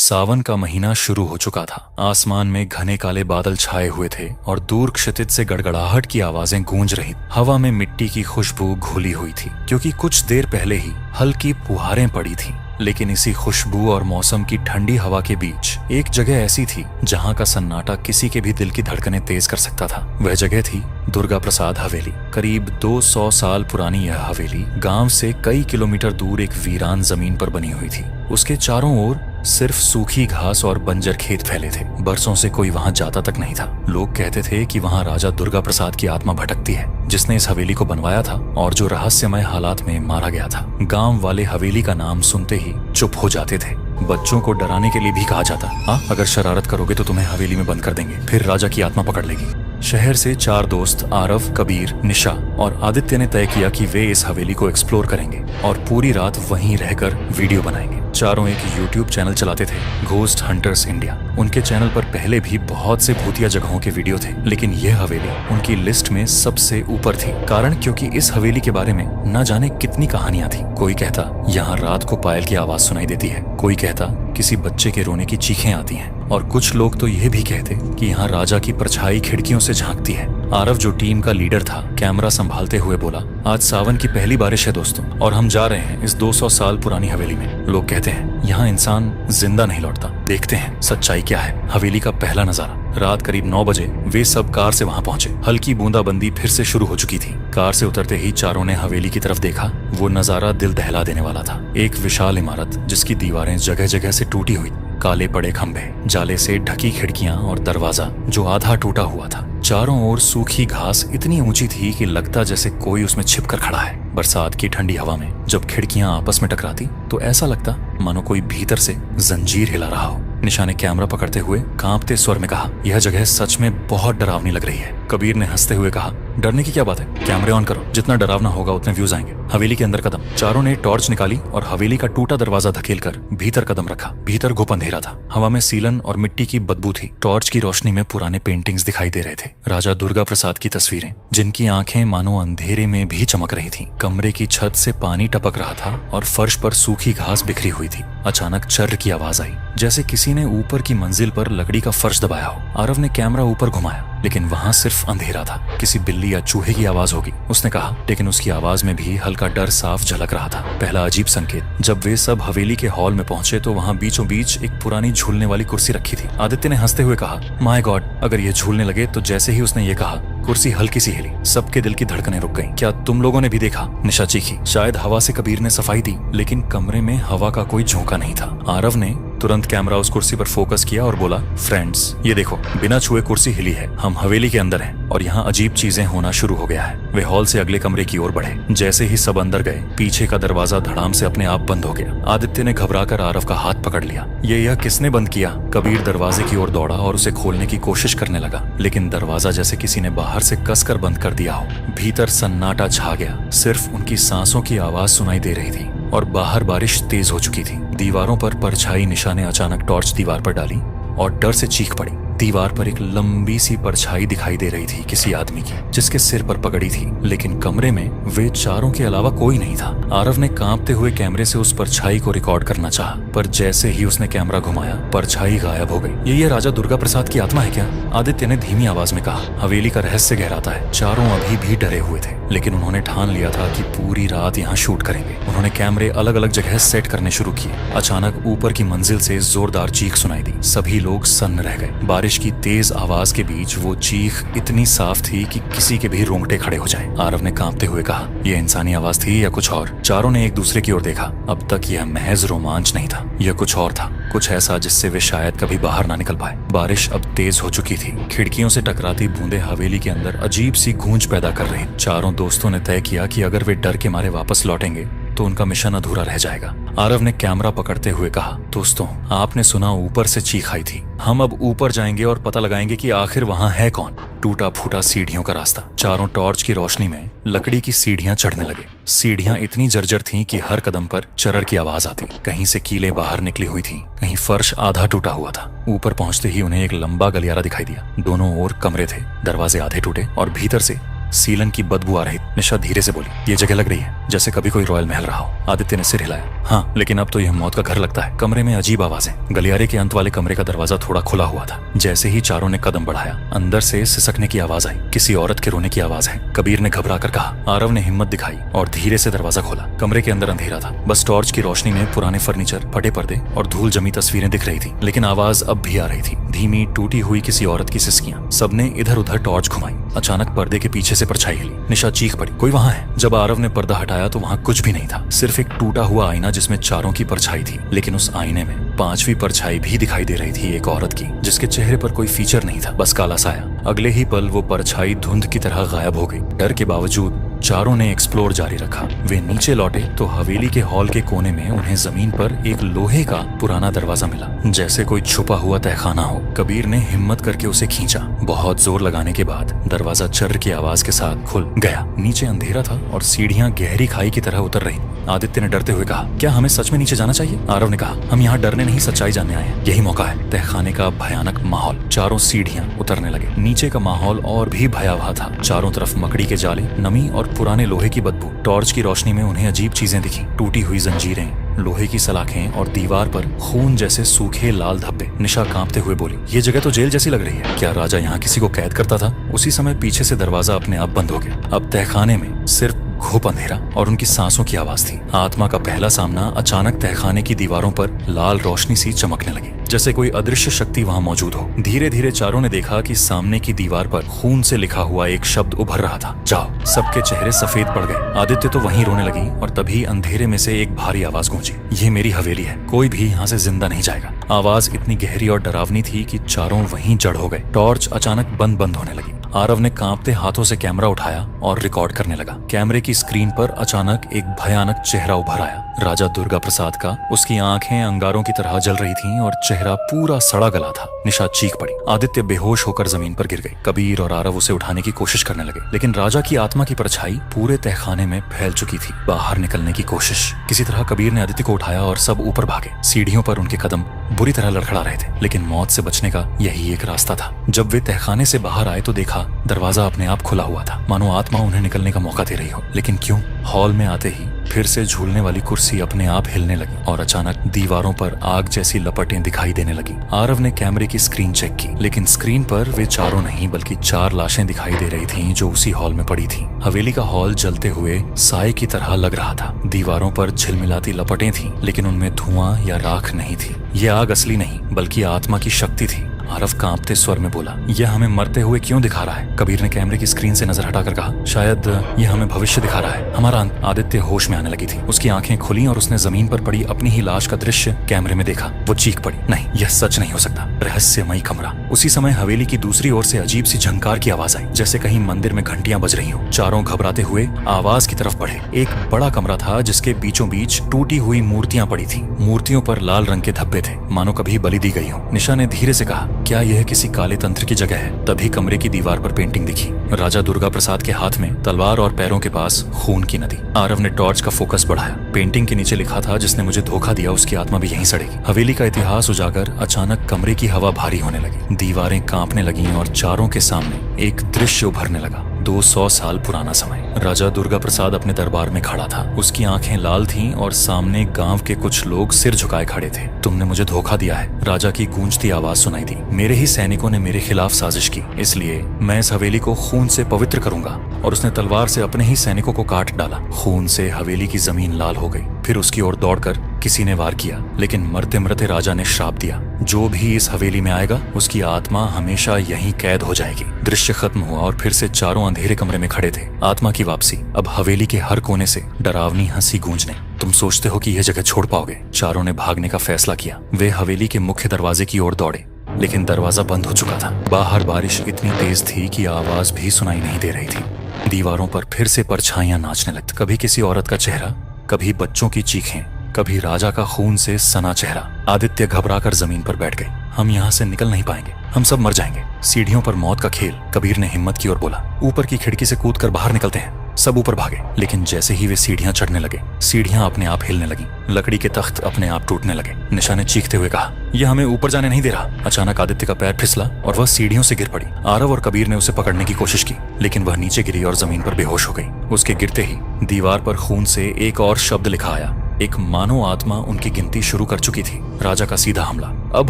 सावन का महीना शुरू हो चुका था। आसमान में घने काले बादल छाए हुए थे और दूर क्षितिज से गड़गड़ाहट की आवाजें गूंज रही। हवा में मिट्टी की खुशबू घुली हुई थी क्योंकि कुछ देर पहले ही हल्की फुहारें पड़ी थीं। लेकिन इसी खुशबू और मौसम की ठंडी हवा के बीच एक जगह ऐसी थी जहां का सन्नाटा किसी के भी दिल की धड़कनें तेज कर सकता था। वह जगह थी दुर्गा प्रसाद हवेली। करीब 200 साल पुरानी यह हवेली गांव से कई किलोमीटर दूर एक वीरान जमीन पर बनी हुई थी। उसके चारों ओर सिर्फ सूखी घास और बंजर खेत फैले थे। बरसों से कोई वहां जाता तक नहीं था। लोग कहते थे कि वहां राजा दुर्गा प्रसाद की आत्मा भटकती है, जिसने इस हवेली को बनवाया था और जो रहस्यमय हालात में मारा गया था। गांव वाले हवेली का नाम सुनते ही चुप हो जाते थे। बच्चों को डराने के लिए भी कहा जाता, अगर शरारत करोगे तो तुम्हें हवेली में बंद कर देंगे, फिर राजा की आत्मा पकड़ लेगी। शहर से 4 दोस्त आरव, कबीर, निशा और आदित्य ने तय किया कि वे इस हवेली को एक्सप्लोर करेंगे और पूरी रात वहीं रहकर वीडियो बनाएंगे। चारों एक यूट्यूब चैनल चलाते थे, घोस्ट हंटर्स इंडिया। उनके चैनल पर पहले भी बहुत से भूतिया जगहों के वीडियो थे, लेकिन यह हवेली उनकी लिस्ट में सबसे ऊपर थी। कारण क्योंकि इस हवेली के बारे में न जाने कितनी कहानियां थी। कोई कहता यहाँ रात को पायल की आवाज सुनाई देती है, कोई कहता किसी बच्चे के रोने की चीखें आती हैं, और कुछ लोग तो यह भी कहते कि यहाँ राजा की परछाई खिड़कियों से झांकती है। आरव, जो टीम का लीडर था, कैमरा संभालते हुए बोला, आज सावन की पहली बारिश है दोस्तों, और हम जा रहे हैं इस 200 साल पुरानी हवेली में। लोग कहते हैं यहाँ इंसान जिंदा नहीं लौटता। देखते हैं सच्चाई क्या है। हवेली का पहला नजारा। रात करीब 9 बजे वे सब कार से वहां पहुंचे। हल्की बूंदाबंदी फिर से शुरू हो चुकी थी। कार से उतरते ही चारों ने हवेली की तरफ देखा। वो नजारा दिल दहला देने वाला था। एक विशाल इमारत जिसकी दीवारें जगह जगह से टूटी हुई, काले पड़े खंभे, जाले से ढकी खिड़कियां और दरवाजा जो आधा टूटा हुआ था। चारों ओर सूखी घास इतनी ऊंची थी कि लगता जैसे कोई उसमें छिपकर खड़ा है। बरसात की ठंडी हवा में जब खिड़कियां आपस में टकराती तो ऐसा लगता मानो कोई भीतर से जंजीर हिला रहा हो। निशा ने कैमरा पकड़ते हुए कांपते स्वर में कहा, यह जगह सच में बहुत डरावनी लग रही है। कबीर ने हंसते हुए कहा, डरने की क्या बात है, कैमरे ऑन करो, जितना डरावना होगा उतने व्यूज आएंगे। हवेली के अंदर कदम। चारों ने टॉर्च निकाली और हवेली का टूटा दरवाजा धकेलकर भीतर कदम रखा। भीतर घुप अंधेरा था। हवा में सीलन और मिट्टी की बदबू थी। टॉर्च की रोशनी में पुराने पेंटिंग्स दिखाई दे रहे थे। राजा दुर्गा प्रसाद की तस्वीरें, जिनकी आंखें मानो अंधेरे में भी चमक रही थीं। कमरे की छत से पानी टपक रहा था और फर्श पर सूखी घास बिखरी हुई थी। अचानक चर्र की आवाज आई, जैसे किसी ने ऊपर की मंजिल पर लकड़ी का फर्श दबाया हो। आरव ने कैमरा ऊपर घुमाया, लेकिन वहां सिर्फ अंधेरा था। किसी बिल्ली या चूहे की आवाज होगी, उसने कहा, लेकिन उसकी आवाज में भी हल्का डर साफ झलक रहा था। पहला अजीब संकेत। जब वे सब हवेली के हॉल में पहुंचे तो वहां बीचों बीच एक पुरानी झूलने वाली कुर्सी रखी थी। आदित्य ने हंसते हुए कहा, माय गॉड, अगर ये झूलने लगे। तो जैसे ही उसने ये कहा, कुर्सी हल्की सी हिली। सबके दिल की धड़कनें रुक गईं। क्या तुम लोगों ने भी देखा? निशा चीखी। शायद हवा से कबीर ने सफाई दी, लेकिन कमरे में हवा का कोई झोंका नहीं था। आरव ने तुरंत कैमरा उस कुर्सी पर फोकस किया और बोला, फ्रेंड्स, ये देखो, बिना छुए कुर्सी हिली है। हम हवेली के अंदर हैं और यहाँ अजीब चीजें होना शुरू हो गया है। वे हॉल से अगले कमरे की ओर बढ़े। जैसे ही सब अंदर गए, पीछे का दरवाजा धड़ाम से अपने आप बंद हो गया। आदित्य ने घबराकर आरव का हाथ पकड़ लिया। यह किसने बंद किया? कबीर दरवाजे की ओर दौड़ा और उसे खोलने की कोशिश करने लगा, लेकिन दरवाजा जैसे किसी ने बाहर से कसकर बंद कर दिया हो। भीतर सन्नाटा छा गया। सिर्फ उनकी सांसों की आवाज सुनाई दे रही थी और बाहर बारिश तेज हो चुकी थी। दीवारों पर परछाई। निशा ने अचानक टॉर्च दीवार पर डाली और डर से चीख पड़ी। दीवार पर एक लंबी सी परछाई दिखाई दे रही थी, किसी आदमी की, जिसके सिर पर पगड़ी थी। लेकिन कमरे में वे चारों के अलावा कोई नहीं था। आरव ने कांपते हुए कैमरे से उस परछाई को रिकॉर्ड करना चाहा, पर जैसे ही उसने कैमरा घुमाया, परछाई गायब हो गई। ये राजा दुर्गा प्रसाद की आत्मा है क्या? आदित्य ने धीमी आवाज में कहा। हवेली का रहस्य गहराता है। चारों अभी भी डरे हुए थे, लेकिन उन्होंने ठान लिया था कि पूरी रात यहाँ शूट करेंगे। उन्होंने कैमरे अलग अलग जगह सेट करने शुरू किए। अचानक ऊपर की मंजिल से जोरदार चीख सुनाई दी। सभी लोग सन्न रह गए। बारिश की तेज आवाज के बीच वो चीख इतनी साफ थी कि किसी के भी रोंगटे खड़े हो जाएं। आरव ने कांपते हुए कहा, यह इंसानी आवाज थी या कुछ और? चारों ने एक दूसरे की ओर देखा। अब तक यह महज रोमांच नहीं था, यह कुछ और था, कुछ ऐसा जिससे वे शायद कभी बाहर ना निकल पाए। बारिश अब तेज हो चुकी थी। खिड़कियों से टकराती बूंदें हवेली के अंदर अजीब सी गूंज पैदा कर रही। चारों दोस्तों ने तय किया कि अगर वे डर के मारे वापस लौटेंगे तो उनका मिशन अधूरा रह जाएगा। आरव ने कैमरा पकड़ते हुए कहा, दोस्तों, आपने सुना ऊपर से चीख आई थी। हम अब ऊपर जाएंगे और पता लगाएंगे कि आखिर वहां है कौन। टूटा फूटा सीढ़ियों का रास्ता। चारों टॉर्च की रोशनी में लकड़ी की सीढ़ियां चढ़ने लगे। सीढ़ियां इतनी जर्जर थीं कि हर कदम पर चरर की आवाज आती। कहीं से कीलें बाहर निकली हुई थीं, कहीं फर्श आधा टूटा हुआ था। ऊपर पहुंचते ही उन्हें एक लंबा गलियारा दिखाई दिया। दोनों ओर कमरे थे। दरवाजे आधे टूटे और भीतर से सीलन की बदबू आ रही। निशा धीरे से बोली, ये जगह लग रही है जैसे कभी कोई रॉयल महल रहा हो। आदित्य ने सिर हिलाया। हाँ, लेकिन अब तो यह मौत का घर लगता है। कमरे में अजीब आवाजें। गलियारे के अंत वाले कमरे का दरवाजा थोड़ा खुला हुआ था। जैसे ही चारों ने कदम बढ़ाया, अंदर से सिसकने की आवाज आई। किसी औरत के रोने की आवाज है, कबीर ने घबरा कर कहा। आरव ने हिम्मत दिखाई और धीरे से दरवाजा खोला। कमरे के अंदर अंधेरा था, बस टॉर्च की रोशनी में पुराने फर्नीचर, फटे पर्दे और धूल जमी तस्वीरें दिख रही थी। लेकिन आवाज अब भी आ रही थी, धीमी टूटी हुई किसी औरत की सिसकियां। सबने इधर उधर टॉर्च घुमाई। अचानक पर्दे के पीछे से परछाई हिली। निशा चीख पड़ी, कोई वहां है। जब आरव ने पर्दा हटाया तो वहां कुछ भी नहीं था, सिर्फ एक टूटा हुआ आईना जिसमें चारों की परछाई थी। लेकिन उस आईने में पांचवी परछाई भी दिखाई दे रही थी, एक औरत की, जिसके चेहरे पर कोई फीचर नहीं था, बस काला साया। अगले ही पल वो परछाई धुंध की तरह गायब हो गई। डर के बावजूद चारों ने एक्सप्लोर जारी रखा। वे नीचे लौटे तो हवेली के हॉल के कोने में उन्हें जमीन पर एक लोहे का पुराना दरवाजा मिला, जैसे कोई छुपा हुआ तहखाना हो। कबीर ने हिम्मत करके उसे खींचा। बहुत जोर लगाने के बाद दरवाजा चर्र की आवाज के साथ खुल गया। नीचे अंधेरा था और सीढ़ियां गहरी खाई की तरह उतर रही। आदित्य ने डरते हुए कहा, क्या हमें सच में नीचे जाना चाहिए? आरव ने कहा, हम यहाँ डरने नहीं, सच्चाई जानने आए हैं। यही मौका है। तहखाने का भयानक माहौल। चारों सीढ़ियां उतरने लगे। नीचे का माहौल और भी भयावह था। चारों तरफ मकड़ी के जाले, नमी और पुराने लोहे की बदबू। टॉर्च की रोशनी में उन्हें अजीब चीजें दिखी, टूटी हुई जंजीरें, लोहे की सलाखें और दीवार पर खून जैसे सूखे लाल धब्बे। निशा कांपते हुए बोली, ये जगह तो जेल जैसी लग रही है। क्या राजा यहाँ किसी को कैद करता था? उसी समय पीछे से दरवाजा अपने आप बंद हो गया। अब तहखाने में सिर्फ घुप अंधेरा और उनकी सांसों की आवाज थी। आत्मा का पहला सामना अचानक तहखाने की दीवारों पर लाल रोशनी सी चमकने लगी, जैसे कोई अदृश्य शक्ति वहां मौजूद हो। धीरे धीरे चारों ने देखा कि सामने की दीवार पर खून से लिखा हुआ एक शब्द उभर रहा था, जाओ। सबके चेहरे सफेद पड़ गए। आदित्य तो वहीं रोने लगी और तभी अंधेरे में से एक भारी आवाज गूंजी, ये मेरी हवेली है, कोई भी यहाँ से जिंदा नहीं जाएगा। आवाज इतनी गहरी और डरावनी थी कि चारों वहीं जड़ हो गए। टॉर्च अचानक बंद होने लगी। आरव ने कांपते हाथों से कैमरा उठाया और रिकॉर्ड करने लगा। कैमरे की स्क्रीन पर अचानक एक भयानक चेहरा उभर आया, राजा दुर्गा प्रसाद का। उसकी आंखें अंगारों की तरह जल रही थीं और चेहरा पूरा सड़ा गला था। निशा चीख पड़ी। आदित्य बेहोश होकर जमीन पर गिर गई। कबीर और आरव उसे उठाने की कोशिश करने लगे, लेकिन राजा की आत्मा की परछाई पूरे तहखाने में फैल चुकी थी। बाहर निकलने की कोशिश। किसी तरह कबीर ने आदित्य को उठाया और सब ऊपर भागे। सीढ़ियों पर उनके कदम बुरी तरह लड़खड़ा रहे थे, लेकिन मौत से बचने का यही एक रास्ता था। जब वे तहखाने से बाहर आए तो देखा दरवाजा अपने आप खुला हुआ था, मानो आत्मा उन्हें निकलने का मौका दे रही हो। लेकिन क्यों? हॉल में आते ही फिर से झूलने वाली कुर्सी अपने आप हिलने लगी और अचानक दीवारों पर आग जैसी लपटें दिखाई देने लगी। आरव ने कैमरे की स्क्रीन चेक की, लेकिन स्क्रीन पर वे चारों नहीं बल्कि 4 लाशें दिखाई दे रही थीं जो उसी हॉल में पड़ी थीं। हवेली का हॉल जलते हुए साए की तरह लग रहा था। दीवारों पर झिलमिलाती लपटें थीं, लेकिन उनमें धुआं या राख नहीं थी। ये आग असली नहीं बल्कि आत्मा की शक्ति थी। आरव कांपते स्वर में बोला, यह हमें मरते हुए क्यों दिखा रहा है? कबीर ने कैमरे की स्क्रीन से नजर हटाकर कहा, शायद यह हमें भविष्य दिखा रहा है, हमारा अंत। आदित्य होश में आने लगी थी। उसकी आंखें खुली और उसने जमीन पर पड़ी अपनी ही लाश का दृश्य कैमरे में देखा। वो चीख पड़ी, नहीं, यह सच नहीं हो सकता। रहस्यमयी कमरा। उसी समय हवेली की दूसरी ओर से अजीब सी झंकार की आवाज आई, जैसे कहीं मंदिर में घंटियां बज रही हो। चारों घबराते हुए आवाज की तरफ बढ़े। एक बड़ा कमरा था जिसके बीचों बीच टूटी हुई मूर्तियां पड़ी थी। मूर्तियों पर लाल रंग के धब्बे थे, मानो कभी बलि दी गई हो। निशा ने धीरे से कहा, क्या यह किसी काले तंत्र की जगह है? तभी कमरे की दीवार पर पेंटिंग दिखी। राजा दुर्गा प्रसाद के हाथ में तलवार और पैरों के पास खून की नदी। आरव ने टॉर्च का फोकस बढ़ाया। पेंटिंग के नीचे लिखा था, जिसने मुझे धोखा दिया उसकी आत्मा भी यहीं सड़ेगी। हवेली का इतिहास उजागर। अचानक कमरे की हवा भारी होने लगी, दीवारें कांपने लगीं और चारों के सामने एक दृश्य उभरने लगा। 200 साल पुराना समय। राजा दुर्गा प्रसाद अपने दरबार में खड़ा था। उसकी आंखें लाल थीं और सामने गांव के कुछ लोग सिर झुकाए खड़े थे। तुमने मुझे धोखा दिया है, राजा की गूंजती आवाज सुनाई दी। मेरे ही सैनिकों ने मेरे खिलाफ साजिश की, इसलिए मैं इस हवेली को खून से पवित्र करूंगा। और उसने तलवार से अपने ही सैनिकों को काट डाला। खून से हवेली की जमीन लाल हो गई। फिर उसकी ओर दौड़कर किसी ने वार किया, लेकिन मरते मरते राजा ने श्राप दिया, जो भी इस हवेली में आएगा उसकी आत्मा हमेशा यहीं कैद हो जाएगी। दृश्य खत्म हुआ और फिर से चारों अंधेरे कमरे में खड़े थे। आत्मा की वापसी। अब हवेली के हर कोने से डरावनी हंसी गूंजने। तुम सोचते हो कि यह जगह छोड़ पाओगे? चारों ने भागने का फैसला किया। वे हवेली के मुख्य दरवाजे की ओर दौड़े, लेकिन दरवाजा बंद हो चुका था। बाहर बारिश इतनी तेज थी कि आवाज भी सुनाई नहीं दे रही थी। दीवारों पर फिर से परछाइयां नाचने लगती। कभी किसी औरत का चेहरा, कभी बच्चों की चीखें, कभी राजा का खून से सना चेहरा। आदित्य घबराकर जमीन पर बैठ गए। हम यहाँ से निकल नहीं पाएंगे, हम सब मर जाएंगे। सीढ़ियों पर मौत का खेल। कबीर ने हिम्मत की और बोला, ऊपर की खिड़की से कूदकर बाहर निकलते हैं। सब ऊपर भागे, लेकिन जैसे ही वे सीढ़ियां चढ़ने लगे, सीढ़ियां अपने आप हिलने लगी, लकड़ी के तख्त अपने आप टूटने लगे। निशा ने चीखते हुए कहा, यह हमें ऊपर जाने नहीं दे रहा। अचानक आदित्य का पैर फिसला और वह सीढ़ियों से गिर पड़ी। आरव और कबीर ने उसे पकड़ने की कोशिश की, लेकिन वह नीचे गिरी और जमीन पर बेहोश हो गई। उसके गिरते ही दीवार पर खून से एक और शब्द लिखा आया। एक मानो आत्मा उनकी गिनती शुरू कर चुकी थी। राजा का सीधा हमला। अब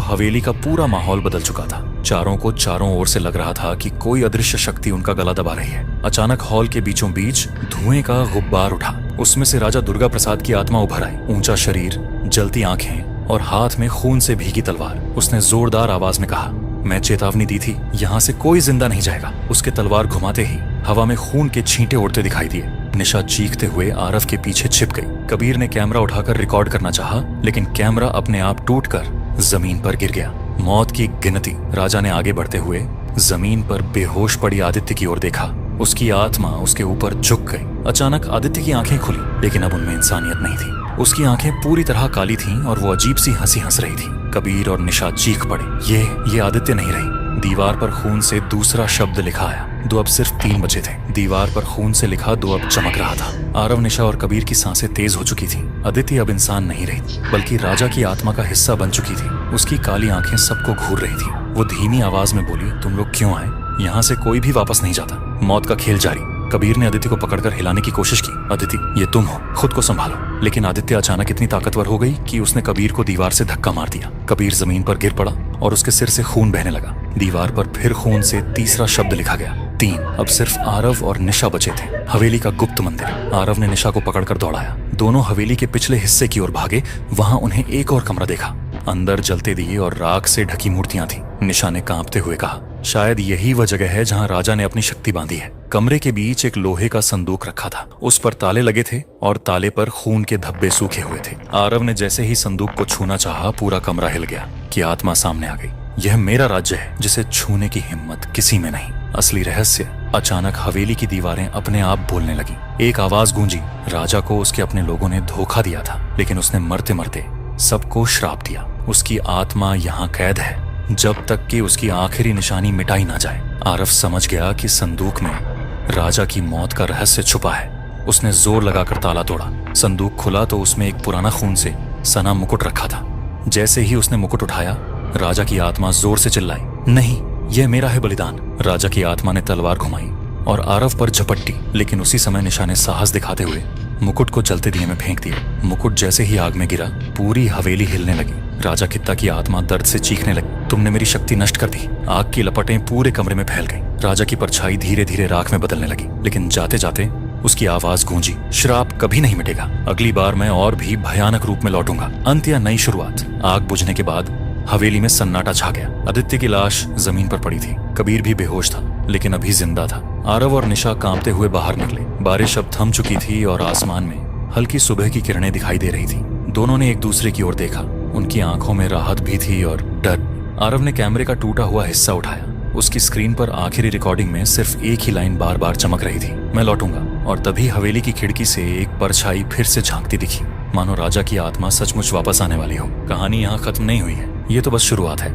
हवेली का पूरा माहौल बदल चुका था। चारों को चारों ओर से लग रहा था कि कोई अदृश्य शक्ति उनका गला दबा रही है। अचानक हॉल के बीचों बीच धुएं का गुब्बार उठा। उसमें से राजा दुर्गा प्रसाद की आत्मा उभर आई। ऊंचा शरीर, जलती आंखें और हाथ में खून से भीगी तलवार। उसने जोरदार आवाज में कहा, मैं चेतावनी दी थी, यहाँ से कोई जिंदा नहीं जाएगा। उसके तलवार घुमाते ही हवा में खून के छींटे उड़ते दिखाई दिए। निशा चीखते हुए आरव के पीछे छिप गई। कबीर ने कैमरा उठाकर रिकॉर्ड करना चाहा, लेकिन कैमरा अपने आप टूटकर जमीन पर गिर गया। मौत की गिनती। राजा ने आगे बढ़ते हुए जमीन पर बेहोश पड़ी आदित्य की ओर देखा। उसकी आत्मा उसके ऊपर झुक गई। अचानक आदित्य की आंखें खुली, लेकिन अब उनमें इंसानियत नहीं थी। उसकी आंखें पूरी तरह काली थीं और वो अजीब सी हंसी हंस रही थी। कबीर और निशा चीख पड़े, ये आदित्य नहीं रही। दीवार पर खून से दूसरा शब्द लिखा आया। दो अब सिर्फ 3 बचे थे। दीवार पर खून से लिखा 2 अब चमक रहा था। आरव, निशा और कबीर की सांसें तेज हो चुकी थी। अदिति अब इंसान नहीं रही, बल्कि राजा की आत्मा का हिस्सा बन चुकी थी। उसकी काली आंखें सबको घूर रही थी। वो धीमी आवाज में बोली, तुम लोग क्यों आए? यहाँ से कोई भी वापस नहीं जाता। मौत का खेल जारी। कबीर ने अदिति को पकड़कर हिलाने की कोशिश की। अदिति, ये तुम हो, खुद को संभालो। लेकिन आदित्य अचानक इतनी ताकतवर हो गई कि उसने कबीर को दीवार से धक्का मार दिया। कबीर जमीन पर गिर पड़ा और उसके सिर से खून बहने लगा। दीवार पर फिर खून से तीसरा शब्द लिखा गया। 3। अब सिर्फ आरव और निशा बचे थे। हवेली का गुप्त मंदिर। आरव ने निशा को पकड़कर दौड़ाया। दोनों हवेली के पिछले हिस्से की ओर भागे। वहां उन्हें एक और कमरा देखा। अंदर जलते दिए और राख से ढकी मूर्तियां थीं। निशा ने कांपते हुए कहा, शायद यही वह जगह है जहां राजा ने अपनी शक्ति बांधी है। कमरे के बीच एक लोहे का संदूक रखा था। उस पर ताले लगे थे और ताले पर खून के धब्बे सूखे हुए थे। आरव ने जैसे ही संदूक को छूना चाहा, पूरा कमरा हिल गया कि आत्मा सामने आ गई। यह मेरा राज्य है, जिसे छूने की हिम्मत किसी में नहीं। असली रहस्य। अचानक हवेली की दीवारें अपने आप बोलने लगी। एक आवाज गूंजी, राजा को उसके अपने लोगों ने धोखा दिया था, लेकिन उसने मरते मरते सबको श्राप दिया। उसकी आत्मा यहाँ कैद है, जब तक कि उसकी आखिरी निशानी मिटाई ना जाए। आरव समझ गया कि संदूक में राजा की मौत का रहस्य छुपा है। उसने जोर लगाकर ताला तोड़ा। संदूक खुला तो उसमें एक पुराना खून से सना मुकुट रखा था। जैसे ही उसने मुकुट उठाया, राजा की आत्मा जोर से चिल्लाई, नहीं, यह मेरा है बलिदान। राजा की आत्मा ने तलवार घुमाई और आरव पर झपट्टी, लेकिन उसी समय निशा ने साहस दिखाते हुए मुकुट को जलते दिए में फेंक दिया। मुकुट जैसे ही आग में गिरा, पूरी हवेली हिलने लगी। राजा कित्ता की आत्मा दर्द से चीखने लगी, तुमने मेरी शक्ति नष्ट कर दी। आग की लपटें पूरे कमरे में फैल गईं। राजा की परछाई धीरे धीरे राख में बदलने लगी, लेकिन जाते जाते उसकी आवाज गूंजी, श्राप कभी नहीं मिटेगा। अगली बार मैं और भी भयानक रूप में लौटूंगा। अंत या नई शुरुआत। आग बुझने के बाद हवेली में सन्नाटा छा गया। आदित्य की लाश जमीन पर पड़ी थी। कबीर भी बेहोश था, लेकिन अभी जिंदा था। आरव और निशा कांपते हुए बाहर निकले। बारिश अब थम चुकी थी और आसमान में हल्की सुबह की किरणें दिखाई दे रही थी। दोनों ने एक दूसरे की ओर देखा। उनकी आंखों में राहत भी थी और डर। आरव ने कैमरे का टूटा हुआ हिस्सा उठाया। उसकी स्क्रीन पर आखिरी रिकॉर्डिंग में सिर्फ एक ही लाइन बार बार चमक रही थी, मैं लौटूंगा। और तभी हवेली की खिड़की से एक परछाई फिर से झांकती दिखी, मानो राजा की आत्मा सचमुच वापस आने वाली हो। कहानी यहाँ खत्म नहीं हुई है, ये तो बस शुरुआत है।